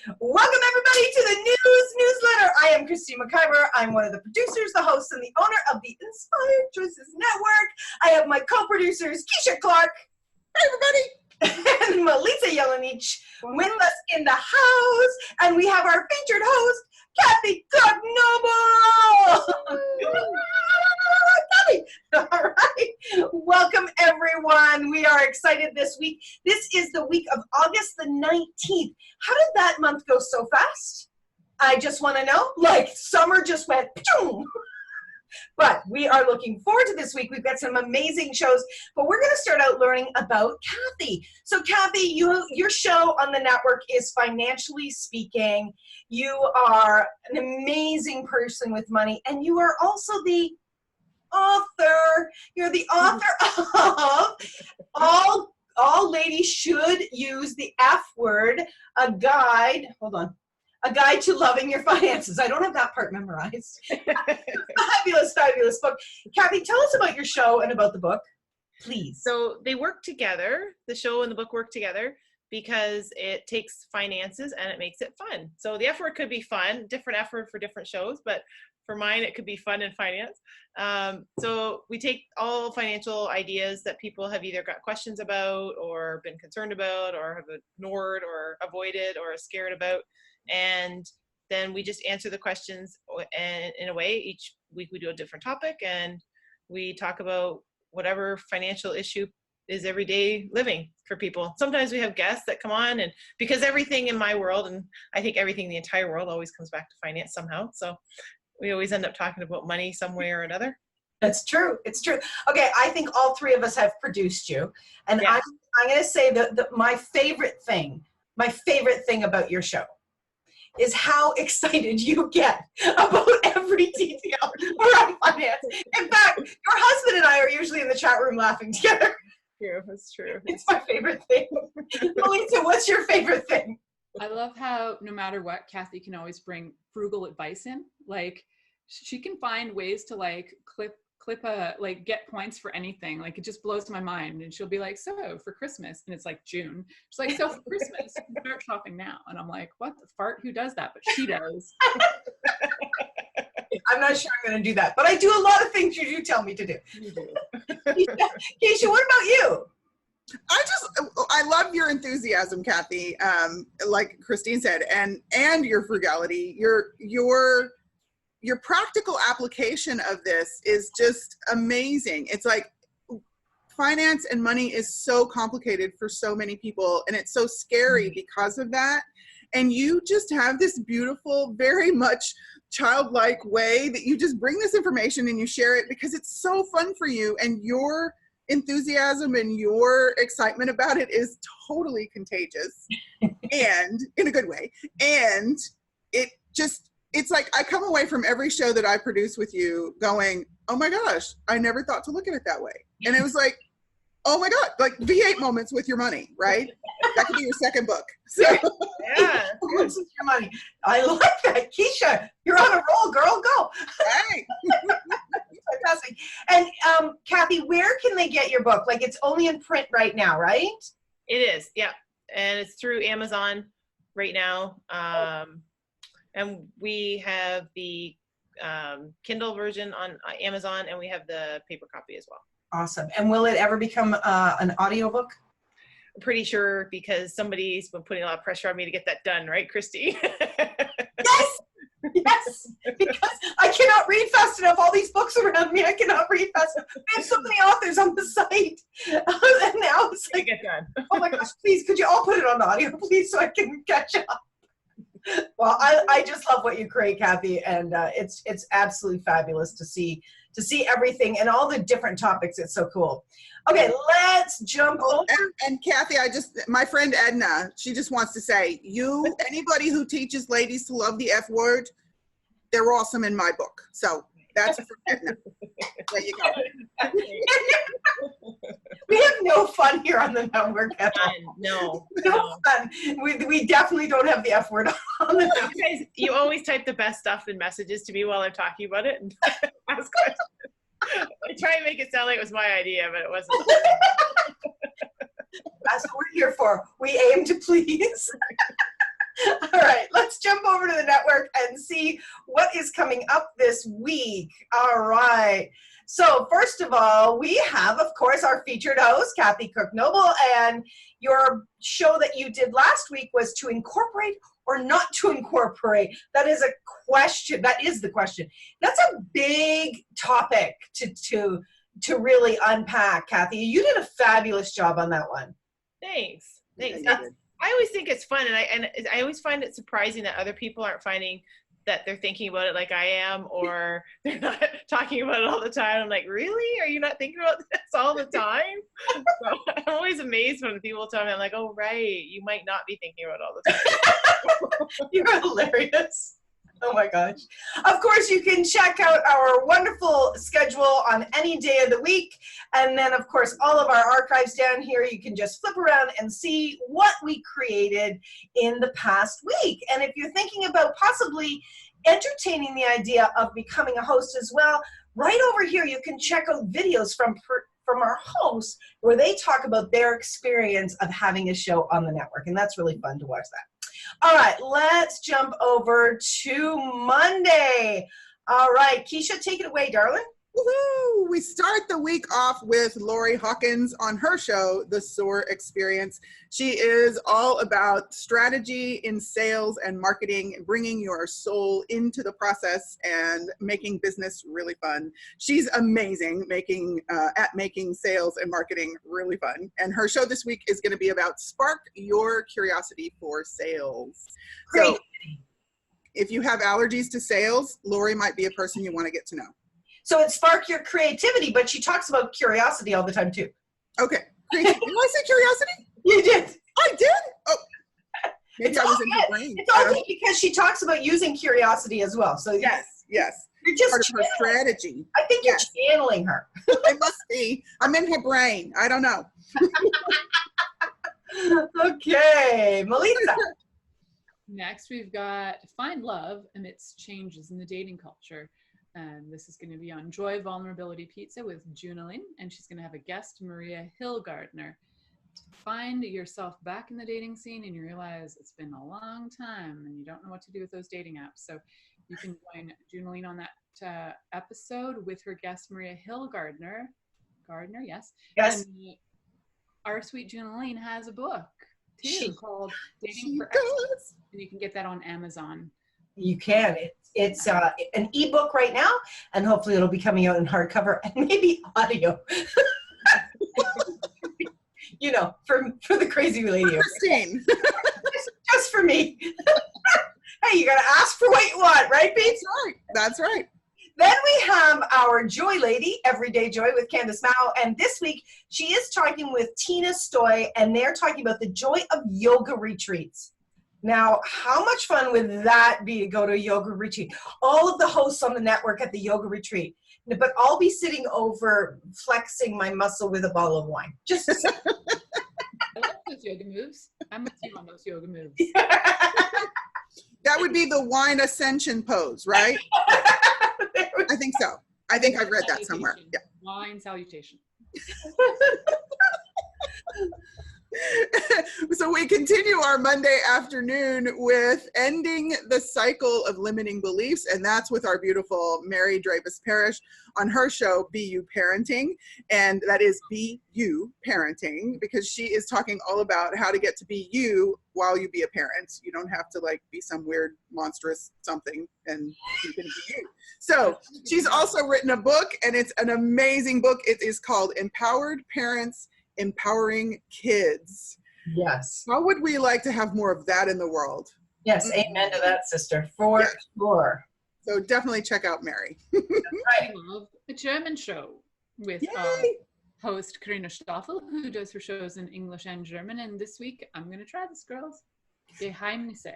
Welcome everybody to the newsletter. I am Christine McIver. I'm one of the producers, the host, and the owner of the Inspired Choices Network. I have my co-producers, Keisha Clark. Hi everybody. And Milica Jelenic with us in the house. And we have our featured host, Kathy Cook-Noble. All right. Welcome, everyone. We are excited this week. This is the week of August the 19th. How did that month go so fast? I just want to know. Like, summer just went, boom. But we are looking forward to this week. We've got some amazing shows, but we're going to start out learning about Kathy. So Kathy, your show on the network is Financially Speaking. You are an amazing person with money, and you are also the author. You're the author of All Ladies Should Use the F Word, a guide to loving your finances. I don't have that part memorized. Fabulous, fabulous book. Kathy, tell us about your show and about the book, please. So they work together. The show and the book work together because it takes finances and it makes it fun. So the F word could be fun, different F word for different shows, but for mine, it could be fun and finance. So we take all financial ideas that people have either got questions about or been concerned about or have ignored or avoided or are scared about. And then we just answer the questions, and in a way, each week we do a different topic and we talk about whatever financial issue is everyday living for people. Sometimes we have guests that come on, and because everything in my world, and I think everything in the entire world, always comes back to finance somehow. So we always end up talking about money some way or another. That's true. It's true. Okay, I think all three of us have produced you. And yes. I'm going to say that my favorite thing about your show is how excited you get about every detail around finance. In fact, your husband and I are usually in the chat room laughing together. True, that's true. It's my favorite thing. Melissa, what's your favorite thing? I love how no matter what, Kathy can always bring frugal advice in. Like, she can find ways to like clip get points for anything. Like, it just blows my mind. And she'll be like, so for Christmas, and it's like June. She's like, so for Christmas, you can start shopping now. And I'm like, what the fart? Who does that? But she does. I'm not sure I'm going to do that, but I do a lot of things you do tell me to do. You do. Keisha, what about you? I love your enthusiasm, Kathy. Like Christine said, and your frugality, your practical application of this is just amazing. It's like finance and money is so complicated for so many people, and it's so scary because of that. And you just have this beautiful, very much childlike way that you just bring this information and you share it because it's so fun for you, and your enthusiasm and your excitement about it is totally contagious and in a good way. And it's like I come away from every show that I produce with you going, oh my gosh, I never thought to look at it that way. And it was like, oh my God, like V8 moments with your money, right? That could be your second book. So. Yeah, moments with your money. I like that. Keisha, you're on a roll, girl. Go. Hey. Fantastic. And Kathy, where can they get your book? Like, it's only in print right now, right? It is, yeah. And it's through Amazon right now. And we have the Kindle version on Amazon, and we have the paper copy as well. Awesome. And will it ever become an audiobook? I'm pretty sure, because somebody's been putting a lot of pressure on me to get that done, right, Christy? Yes. Yes, because I cannot read fast enough. All these books around me, I cannot read fast enough. We have so many authors on the site. And now it's like, get done. Oh my gosh, please, could you all put it on audio, please, so I can catch up? Well, I just love what you create, Kathy, and it's absolutely fabulous to see everything and all the different topics. It's so cool. Okay, let's jump over. And Kathy, my friend Edna, she just wants to say, anybody who teaches ladies to love the F word, they're awesome in my book. So that's for Edna. There you go. We have no fun here on the network at all. No fun. We definitely don't have the F word on the network. You always type the best stuff in messages to me while I'm talking about it and ask questions. I try and make it sound like it was my idea, but it wasn't. That's what we're here for. We aim to please. All right, let's jump over to the network and see what is coming up this week. All right. So first of all, we have, of course, our featured host, Kathy Cook Noble, and your show that you did last week was to incorporate or not to incorporate. That is a question. That is the question. That's a big topic to really unpack, Kathy. You did a fabulous job on that one. Thanks. Yeah, I always think it's fun, and I always find it surprising that other people aren't finding that they're thinking about it like I am, or they're not talking about it all the time. I'm like, really? Are you not thinking about this all the time? So I'm always amazed when people tell me, I'm like, oh, right, you might not be thinking about it all the time. You're hilarious. Oh my gosh. Of course, you can check out our wonderful schedule on any day of the week. And then, of course, all of our archives down here, you can just flip around and see what we created in the past week. And if you're thinking about possibly entertaining the idea of becoming a host as well, right over here, you can check out videos from our hosts where they talk about their experience of having a show on the network. And that's really fun to watch that. All right, let's jump over to Monday. All right, Keisha, take it away, darling. Woohoo! We start the week off with Lori Hawkins on her show, The SOAR Experience. She is all about strategy in sales and marketing, bringing your soul into the process and making business really fun. She's amazing at making sales and marketing really fun. And her show this week is going to be about spark your curiosity for sales. Great. So if you have allergies to sales, Lori might be a person you want to get to know. So it sparked your creativity, but she talks about curiosity all the time too. Okay. Did I say curiosity? You did. I did? Oh. Maybe It's I was all in her good. brain. It's all good because she talks about using curiosity as well. So Yes. you're just Part of her channeling. strategy. I think Yes. you're channeling her. It must be. I'm in her brain. I don't know. Okay, Milica. Next, we've got Find Love Amidst Changes in the Dating Culture. And this is going to be on Joy Vulnerability Pizza with Junalyn. And she's going to have a guest, Maria Hillgardner. Find yourself back in the dating scene and you realize it's been a long time and you don't know what to do with those dating apps. So you can join Junalyn on that episode with her guest, Maria Hillgardner. Gardner, yes. Yes. And our sweet Junalyn has a book too called Dating for does. Excellence. And you can get that on Amazon. You can. It's an ebook right now, and hopefully it'll be coming out in hardcover and maybe audio. You know, for the crazy lady. Christine. Just for me. Hey, you gotta ask for what you want, right, Pete? That's right. Then we have our Joy Lady, Everyday Joy with Candace Mao. And this week, she is talking with Tina Stoy, and they're talking about the joy of yoga retreats. Now, how much fun would that be to go to a yoga retreat? All of the hosts on the network at the yoga retreat. But I'll be sitting over flexing my muscle with a bottle of wine. Just I like those yoga moves. I'm with you on those yoga moves. That would be the wine ascension pose, right? I think so. I think I've read that somewhere. Yeah. Wine salutation. So we continue our Monday afternoon with ending the cycle of limiting beliefs, and that's with our beautiful Mary Dravis Parrish on her show, Be You Parenting, and that is Be You Parenting, because she is talking all about how to get to be you while you be a parent. You don't have to like be some weird monstrous something, and you can be you. So she's also written a book, and it's an amazing book. It is called Empowered Parents, Empowering Kids. yes. How would we like to have more of that in the world? Yes, amen to that, sister. For sure. So definitely check out Mary. I love the German show with Yay! host Karina Stoffel, who does her shows in English and German. And this week, I'm going to try this, girls. Geheimnisse.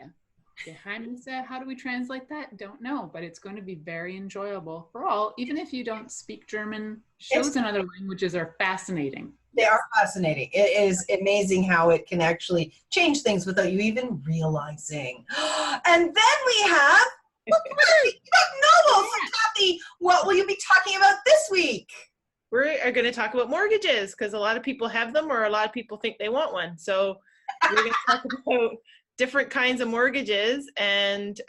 Geheimnisse, how do we translate that? Don't know, but it's going to be very enjoyable for all. Even if you don't speak German, shows in other languages are fascinating. They are fascinating. It is amazing how it can actually change things without you even realizing. And then we have Noble. So Kathy, what will you be talking about this week? We are going to talk about mortgages because a lot of people have them or a lot of people think they want one. So we're going to talk about different kinds of mortgages, and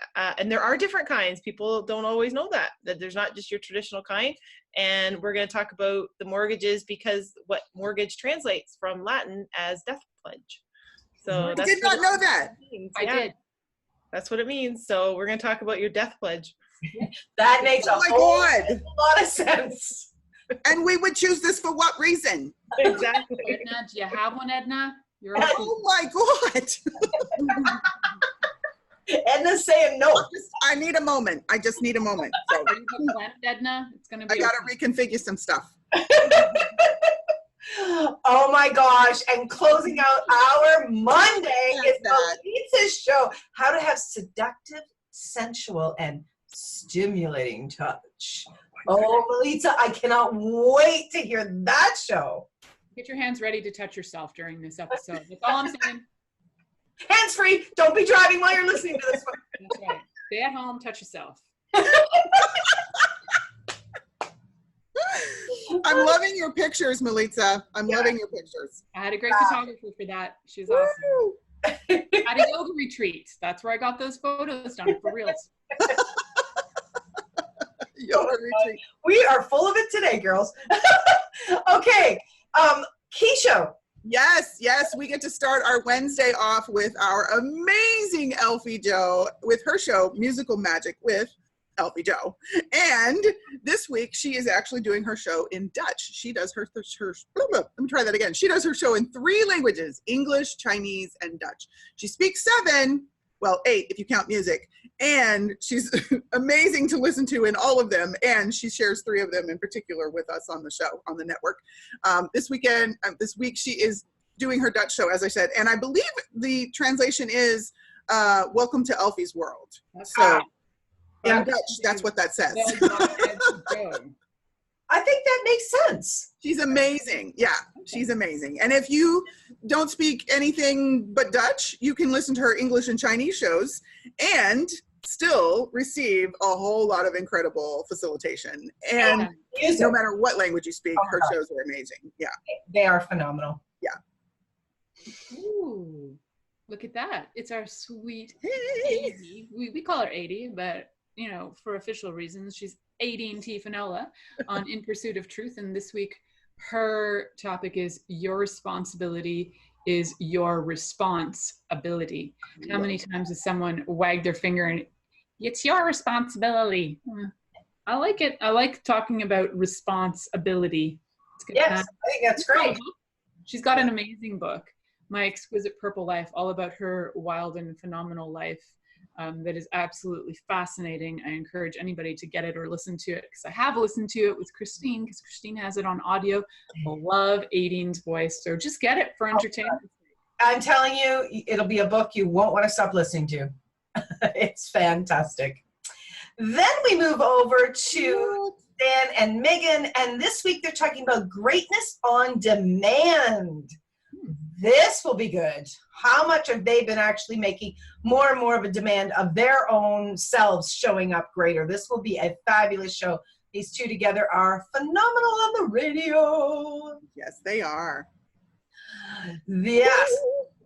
there are different kinds. People don't always know that there's not just your traditional kind. And we're going to talk about the mortgages, because what mortgage translates from Latin as death pledge. So I did not know that. I did. That's what it means. So we're going to talk about your death pledge. That makes a Oh my whole God. lot of sense. And we would choose this for what reason? Exactly. Edna, do you have one, Edna? You're Oh my God. Edna's saying no. I need a moment. I just need a moment. So Are you hooked on it, Edna? It's gonna be. I got to reconfigure some stuff. Oh my gosh. And closing out our Monday is that. Milica's show, How to Have Seductive, Sensual, and Stimulating Touch. Oh, Milica, I cannot wait to hear that show. Get your hands ready to touch yourself during this episode. That's all I'm saying. Hands free. Don't be driving while you're listening to this one. That's right. Stay at home, touch yourself. I'm loving your pictures, Milica. I'm loving your pictures. I had a great photographer for that. She's awesome. At a yoga retreat. That's where I got those photos done for reals. Yoga retreat. We are full of it today, girls. Okay. Keisha. Yes, we get to start our Wednesday off with our amazing Elfie Joe with her show, Musical Magic with Elfie Joe. And this week, she is actually doing her show in Dutch. She does her let me try that again. She does her show in 3 languages, English, Chinese, and Dutch. She speaks 7, well, 8 if you count music. And she's amazing to listen to in all of them. And she shares 3 of them in particular with us on the show, on the network. This week, she is doing her Dutch show, as I said. And I believe the translation is Welcome to Elfie's World. So in Dutch, that's what that says. I think that makes sense. She's amazing. Yeah, she's amazing. And if you don't speak anything but Dutch, you can listen to her English and Chinese shows and still receive a whole lot of incredible facilitation. And no matter what language you speak, her shows are amazing. Yeah. They are phenomenal. Yeah. Ooh, look at that. It's our sweet 80. We call her 80, but you know, for official reasons, she's 18 T Finola on In Pursuit of Truth. And this week, her topic is Your Responsibility is Your Responsibility. How many times has someone wagged their finger and it's your responsibility? I like it. I like talking about responsibility. It's good. Yes, I think that's great. She's got an amazing book, My Exquisite Purple Life, all about her wild and phenomenal life. That is absolutely fascinating. I encourage anybody to get it or listen to it, because I have listened to it with Christine, because Christine has it on audio. I love Aideen's voice, so just get it for entertainment. I'm telling you, it'll be a book you won't want to stop listening to. It's fantastic. Then we move over to Dan and Megan, and this week they're talking about greatness on demand. This will be good. How much have they been actually making more and more of a demand of their own selves showing up greater? This will be a fabulous show. These 2 together are phenomenal on the radio. Yes, they are. Yes.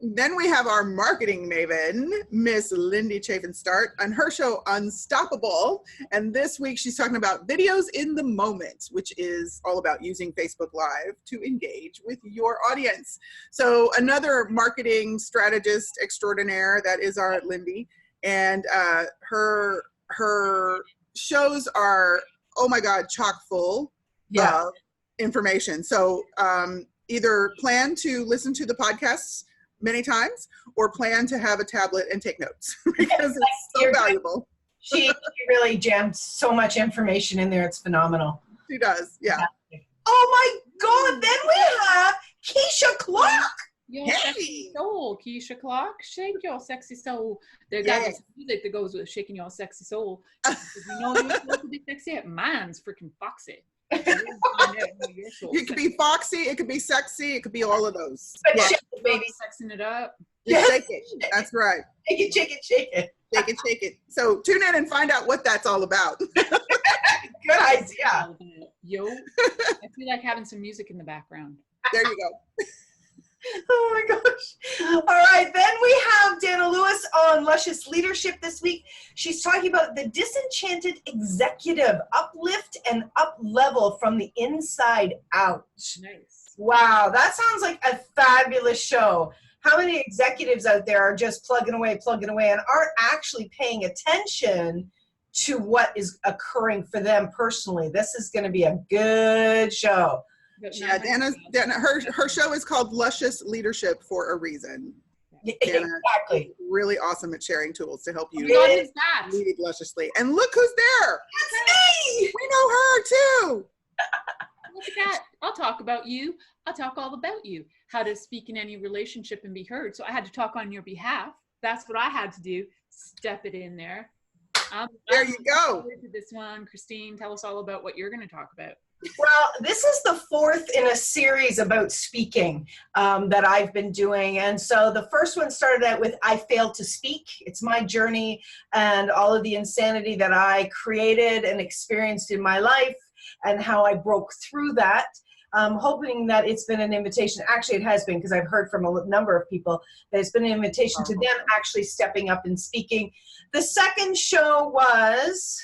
Then we have our marketing maven, Miss Lindy Chafin-Start, on her show Unstoppable. And this week she's talking about videos in the moment, which is all about using Facebook Live to engage with your audience. So another marketing strategist extraordinaire, that is our Lindy. And her shows are, oh my God, chock full of information. So either plan to listen to the podcasts many times or plan to have a tablet and take notes because it's so valuable. She really jammed so much information in there. It's phenomenal. She does. Yeah. Oh my God. Then we have Keisha Clark. Your sexy soul, Keisha Clark. Shake your sexy soul. They got this music that goes with shaking your sexy soul. You know you're supposed to be sexy. Mine's freaking foxy. It could be foxy, it could be sexy, it could be all of those. But shake it, baby. Sexing it up. Yes. Shake it. That's right. Shake it, shake it, shake it. Shake it, shake it. So tune in and find out what that's all about. Good idea. Yo, I feel like having some music in the background. There you go. Oh my gosh. All right, then we have Dana Lewis on Luscious Leadership this week. She's talking about the disenchanted executive, uplift and up level from the inside out. Nice. Wow, that sounds like a fabulous show. How many executives out there are just plugging away, and aren't actually paying attention to what is occurring for them personally? This is going to be a good show. Yeah, Dana, her show is called Luscious Leadership for a reason. Dana, Exactly. really awesome at sharing tools to help you What is that? lead lusciously. And look who's there. That's me. We know her too. Look at that. I'll talk about you. I'll talk all about you. How to speak in any relationship and be heard. So I had to talk on your behalf. That's what I had to do. Step it in there. There you go. To this one, Christine, tell us all about what you're going to talk about. Well, this is the fourth in a series about speaking that I've been doing. And so the first one started out with I Failed to Speak. It's my journey and all of the insanity that I created and experienced in my life and how I broke through that. Hoping that it's been an invitation. Actually, it has been, because I've heard from a number of people that it's been an invitation to them actually stepping up and speaking. The second show was...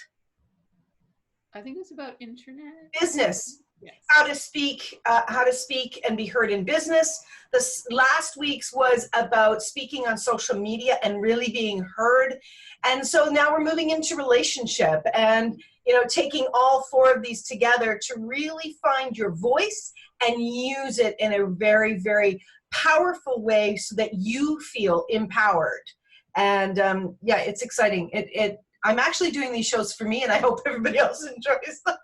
I think it's about internet. Business. Yes. How to speak and be heard in business. This last week's was about speaking on social media and really being heard. And so now we're moving into relationship and, you know, taking all four of these together to really find your voice and use it in a very, very powerful way so that you feel empowered. And yeah, it's exciting. I'm actually doing these shows for me, and I hope everybody else enjoys them.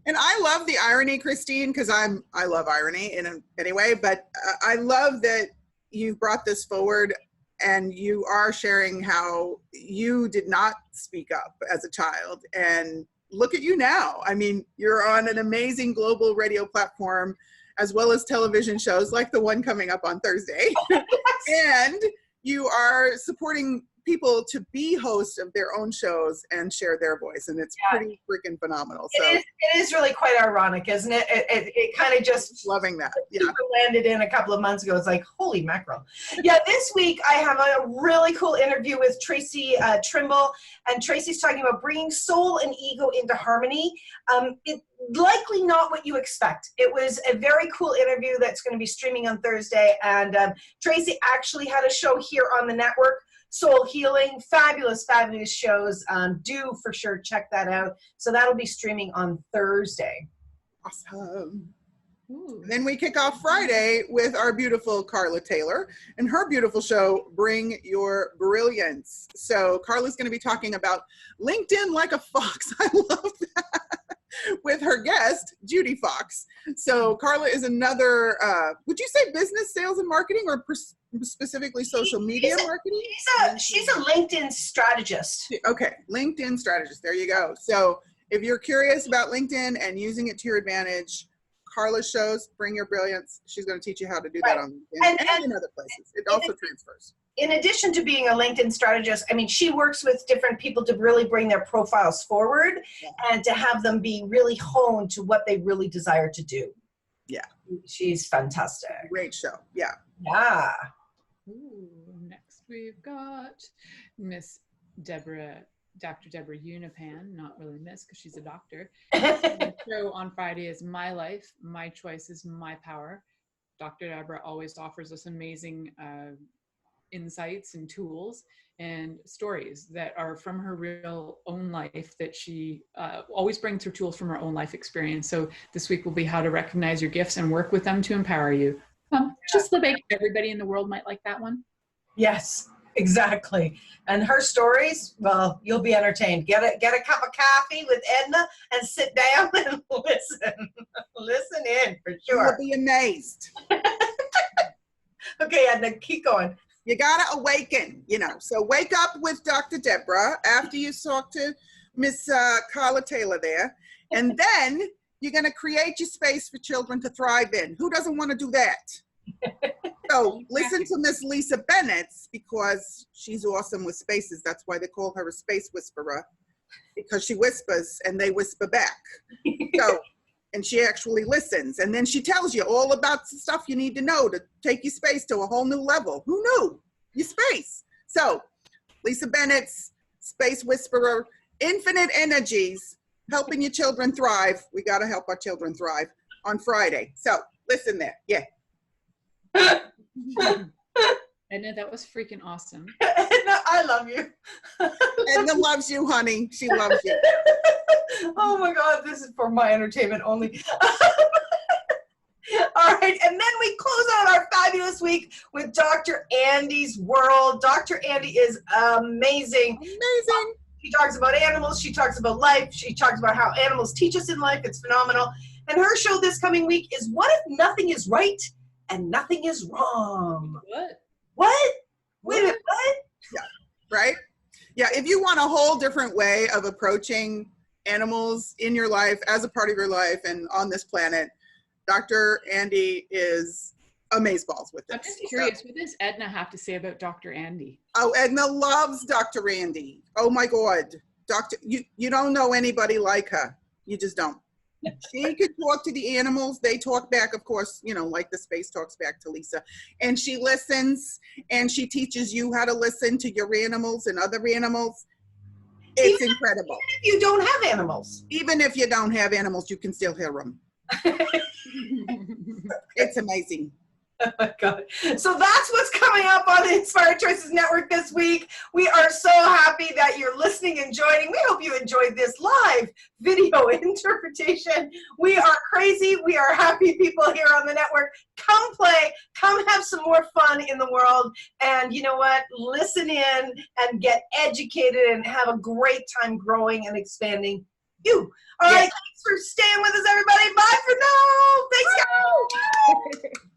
And I love the irony, Christine, because I love irony in any way, but I love that you brought this forward and you are sharing how you did not speak up as a child. And look at you now. I mean, you're on an amazing global radio platform, as well as television shows like the one coming up on Thursday. And you are supporting people to be hosts of their own shows and share their voice, and it's pretty freaking phenomenal. So it is really quite ironic, isn't it? It kind of just loving that. Landed in a couple of months ago. It's like, holy mackerel. Yeah, this week I have a really cool interview with Tracy Trimble, and Tracy's talking about bringing soul and ego into harmony. It likely not what you expect. It was a very cool interview that's going to be streaming on Thursday, and Tracy actually had a show here on the network, Soul Healing. Fabulous shows. Do for sure check that out. So that'll be streaming on Thursday. Awesome. Ooh. Then we kick off Friday with our beautiful Carla Taylor and her beautiful show, Bring Your Brilliance. So Carla's going to be talking about LinkedIn like a fox. I love that. With her guest, Judy Fox. So Carla is another, would you say business, sales, and marketing, or specifically social media marketing? She's a LinkedIn strategist. Okay, LinkedIn strategist. There you go. So if you're curious about LinkedIn and using it to your advantage, Carla's shows, Bring Your Brilliance, she's going to teach you how to do that on LinkedIn and in other places. It also transfers. In addition to being a LinkedIn strategist, I mean, she works with different people to really bring their profiles forward and to have them be really honed to what they really desire to do. Yeah. She's fantastic. Great show. Yeah. Yeah. Ooh, next we've got Miss Dr. Deborah Unipan, not really Miss because she's a doctor. The show on Friday is My Life, My Choices, My Power. Dr. Deborah always offers us amazing insights and tools and stories that are from her real own life that she always brings her tools from her own life experience. So this week will be how to recognize your gifts and work with them to empower you. Just like everybody in the world might like that one. Yes, exactly. And her stories, well, you'll be entertained. Get a cup of coffee with Edna and sit down and listen. Listen in for sure. You'll be amazed. Okay, Edna, keep going. You gotta awaken, So wake up with Dr. Deborah after you talk to Miss Carla Taylor there. And then you're gonna create your space for children to thrive in. Who doesn't wanna do that? So listen to Miss Lisa Bennett, because she's awesome with spaces. That's why they call her a space whisperer, because she whispers and they whisper back. So, and she actually listens. And then she tells you all about the stuff you need to know to take your space to a whole new level. Who knew? Your space. So Lisa Bennett's Space Whisperer, Infinite Energies, Helping Your Children Thrive. We got to help our children thrive on Friday. So listen there. Yeah. Edna, that was freaking awesome. Edna, I love you. Edna loves you, honey. She loves you. Oh my God, this is for my entertainment only. All right, and then we close out our fabulous week with Dr. Andy's World. Dr. Andy is amazing. Amazing. She talks about animals. She talks about life. She talks about how animals teach us in life. It's phenomenal. And her show this coming week is What If Nothing Is Right and Nothing Is Wrong? What? What? Wait a minute, what? Yeah, right? Yeah, if you want a whole different way of approaching animals in your life, as a part of your life and on this planet, Dr. Andy is amazeballs with this. I'm just curious, what does Edna have to say about Dr. Andy? Oh, Edna loves Dr. Andy. Oh my God. You don't know anybody like her. You just don't. She could talk to the animals. They talk back, of course, you know, like the space talks back to Lisa. And she listens, and she teaches you how to listen to your animals and other animals. It's incredible. Even if you don't have animals. Even if you don't have animals, you can still hear them. It's amazing. Oh my God. So that's what's coming up on the Inspired Choices Network this week. We are so happy that you're listening and joining. We hope you enjoyed this live video interpretation. We are crazy. We are happy people here on the network. Come play. Come have some more fun in the world. And you know what? Listen in and get educated and have a great time growing and expanding you. All right. Thanks for staying with us, everybody. Bye for now. Thanks, guys.